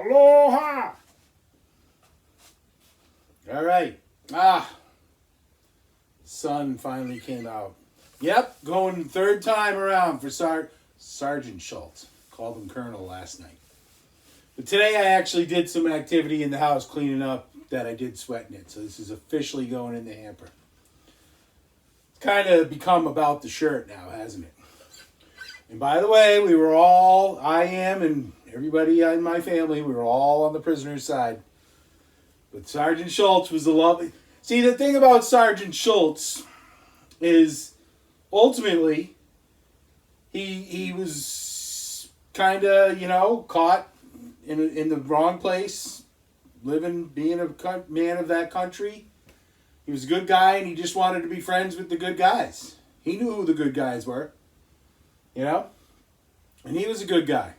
Aloha! All right. Sun finally came out. Yep, going third time around for Sergeant Schultz. Called him Colonel last night. But today I actually did some activity in the house cleaning up that I did sweating it. So this is officially going in the hamper. It's kind of become about the shirt now, hasn't it? And by the way, I am and everybody in my family, we were all on the prisoner's side. But Sergeant Schultz was a lovely... See, the thing about Sergeant Schultz is ultimately he was kind of, caught in the wrong place, being a man of that country. He was a good guy, and he just wanted to be friends with the good guys. He knew who the good guys were, and he was a good guy.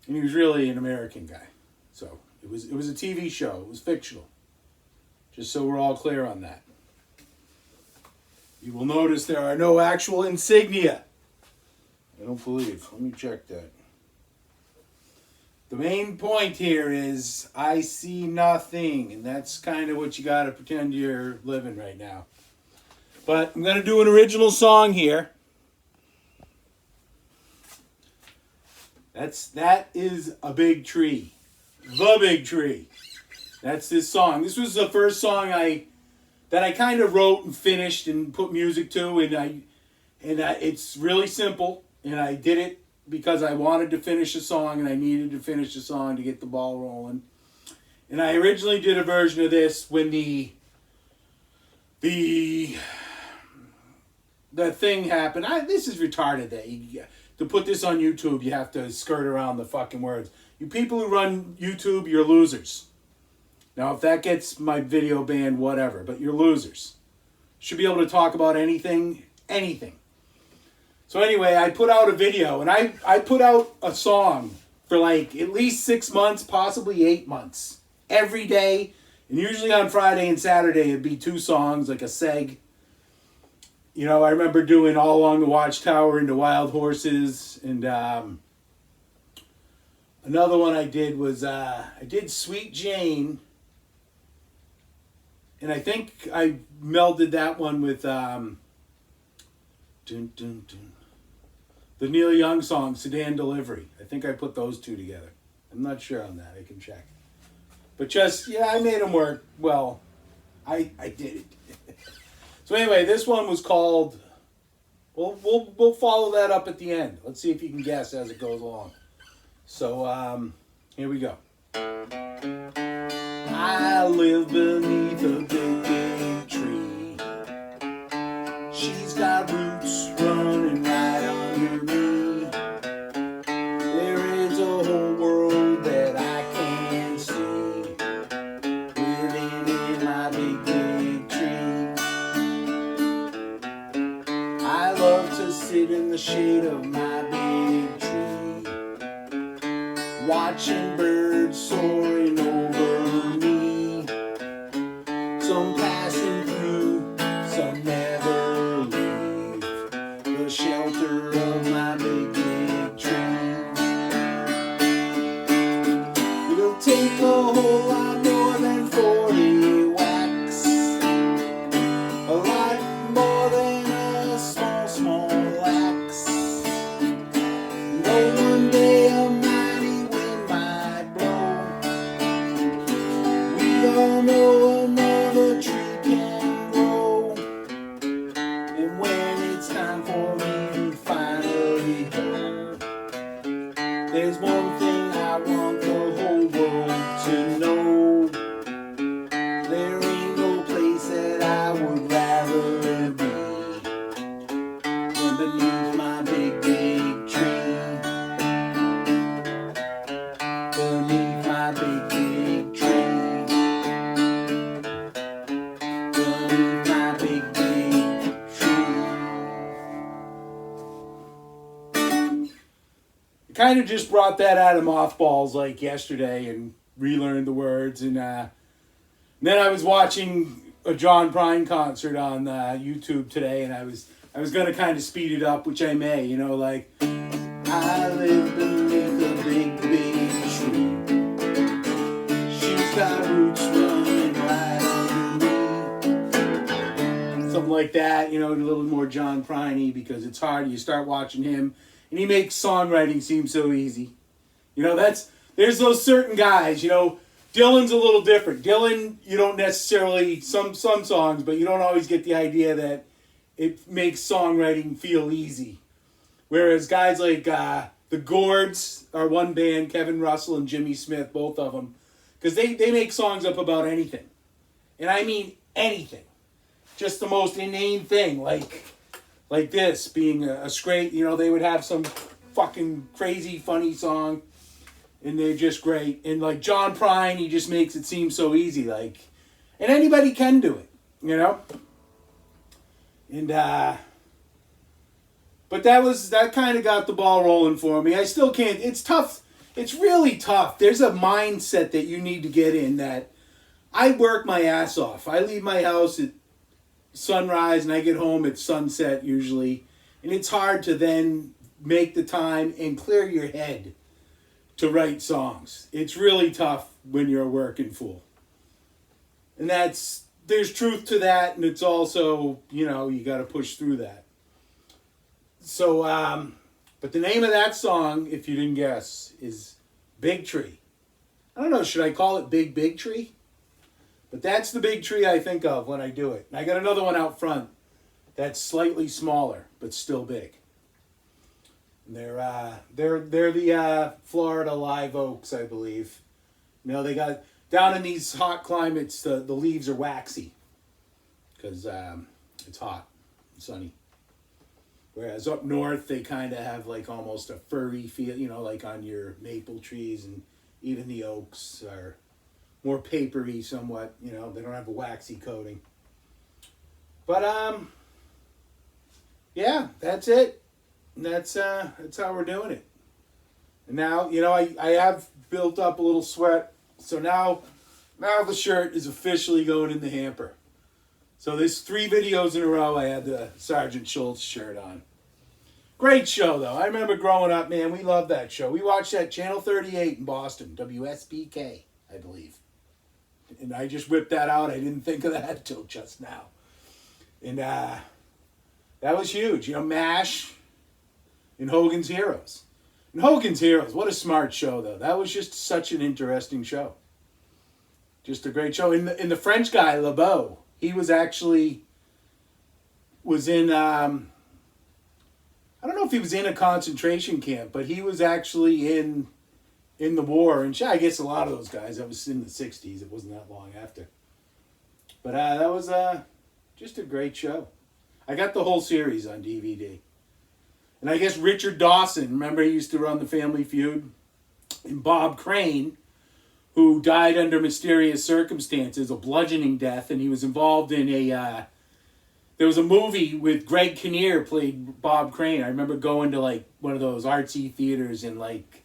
And he was really an American guy. So it was a TV show. It was fictional. Just so we're all clear on that. You will notice there are no actual insignia. I don't believe. Let me check that. The main point here is I see nothing. And that's kind of what you got to pretend you're living right now. But I'm going to do an original song here. That is a big tree. The big tree. That's this song. This was the first song that I kind of wrote and finished and put music to, and it's really simple. And I did it because I wanted to finish a song, and I needed to finish a song to get the ball rolling. And I originally did a version of this when the thing happened. This is retarded to put this on YouTube, you have to skirt around the fucking words. You people who run YouTube, you're losers. Now, if that gets my video banned, whatever, but you're losers. Should be able to talk about anything. So anyway, I put out a video, and I put out a song for like at least 6 months, possibly 8 months. Every day, and usually on Friday and Saturday, it'd be 2 songs, like a seg. I remember doing All Along the Watchtower into Wild Horses, and another one I did was, I did Sweet Jane, and I think I melded that one with the Neil Young song, Sedan Delivery. I think I put those 2 together. I'm not sure on that. I can check. But I made them work. Well, I did it. So anyway, this one was called... We'll follow that up at the end. Let's see if you can guess as it goes along. So, here we go. I live beneath a big, big tree. She's got roots running right under me. There is a whole world that I can't see, living in my big, big tree. I love to sit in the shade of my big tree, watching birds soaring over me. Some passing through, some never leave the shelter of my big, big tree. It'll take a whole lot more than 40 whacks, a lot more than a small, small axe. No, one day a mighty wind might blow. We all know another tree can grow. And when it's time for me to finally go, there's one thing I want the whole world to know. There ain't no place that I would rather be than beneath my big, big tree. Beneath my big, big tree. Beneath my big, big tree. I kind of just brought that out of mothballs like yesterday and relearned the words. And then I was watching a John Prine concert on YouTube today, and I was going to kind of speed it up, which I may, like, I live beneath a big, big tree. like that, you know, a little more John Prine because it's hard. You start watching him, and he makes songwriting seem so easy. You know, there's those certain guys, you know. Dylan's a little different. Dylan, you don't necessarily, some songs, but you don't always get the idea that it makes songwriting feel easy. Whereas guys like the Gourds are one band, Kevin Russell and Jimmy Smith, both of them, because they make songs up about anything. And I mean anything. Just the most inane thing, like this, being a straight, you know, they would have some fucking crazy funny song. And they're just great. And like John Prine, he just makes it seem so easy. Like, and anybody can do it, you know? And, but that kind of got the ball rolling for me. I still can't, it's tough. It's really tough. There's a mindset that you need to get in that I work my ass off. I leave my house at sunrise and I get home at sunset usually. And it's hard to then make the time and clear your head to write songs. It's really tough when you're a working fool. And there's truth to that, and it's also, you know, you got to push through that. So, but the name of that song, if you didn't guess, is Big Tree. I don't know, should I call it Big Tree? But that's the big tree I think of when I do it. And I got another one out front that's slightly smaller, but still big. They're the Florida live oaks, I believe. You know, they got down in these hot climates. The leaves are waxy because it's hot, and sunny. Whereas up north, they kind of have like almost a furry feel. You know, like on your maple trees, and even the oaks are more papery, somewhat. You know, they don't have a waxy coating. But yeah, that's it. And that's how we're doing it. And now, you know, I have built up a little sweat. So now the shirt is officially going in the hamper. So there's 3 videos in a row I had the Sergeant Schultz shirt on. Great show, though. I remember growing up, man, we loved that show. We watched that Channel 38 in Boston, WSBK, I believe. And I just whipped that out. I didn't think of that until just now. And that was huge. You know, MASH and Hogan's Heroes. And Hogan's Heroes, what a smart show, though. That was just such an interesting show. Just a great show. And the French guy, LeBeau, he was in, I don't know if he was in a concentration camp, but he was actually in the war. And I guess a lot of those guys, that was in the 60s. It wasn't that long after. But that was just a great show. I got the whole series on DVD. And I guess Richard Dawson, remember he used to run the Family Feud? And Bob Crane, who died under mysterious circumstances, a bludgeoning death, and he was involved in there was a movie with Greg Kinnear played Bob Crane. I remember going to like one of those artsy theaters in like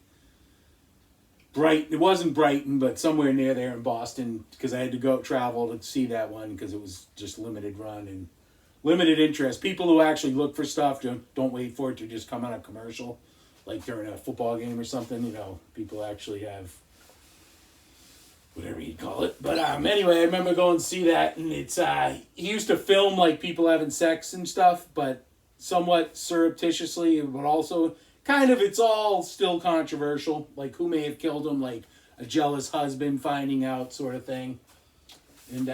it wasn't Brighton, but somewhere near there in Boston, because I had to travel to see that one because it was just limited run and limited interest. People who actually look for stuff don't wait for it to just come on a commercial, like during a football game or something. You know, people actually have whatever you call it. But anyway, I remember going to see that, and it's he used to film like people having sex and stuff, but somewhat surreptitiously, but also kind of, it's all still controversial, like who may have killed him, like a jealous husband finding out sort of thing. And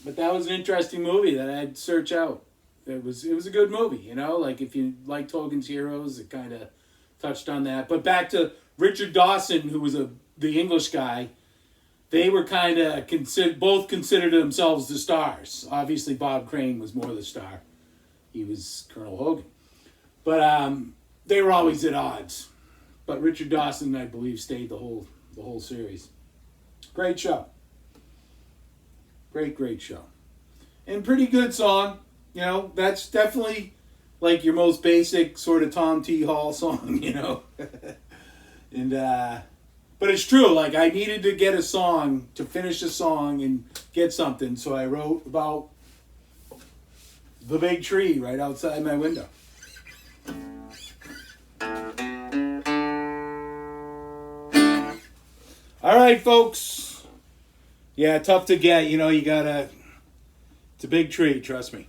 but that was an interesting movie that I'd search out. It was a good movie, you know, like if you liked Hogan's Heroes, it kind of touched on that. But back to Richard Dawson, who was the English guy, they were kind of both considered themselves the stars. Obviously, Bob Crane was more the star. He was Colonel Hogan. But they were always at odds. But Richard Dawson, I believe, stayed the whole series. Great show. Great show. And pretty good song. You know, that's definitely like your most basic sort of Tom T. Hall song, you know. And but it's true, like I needed to get a song to finish a song and get something, so I wrote about the big tree right outside my window. All right, folks. Yeah, tough to get, you know, it's a big tree, trust me.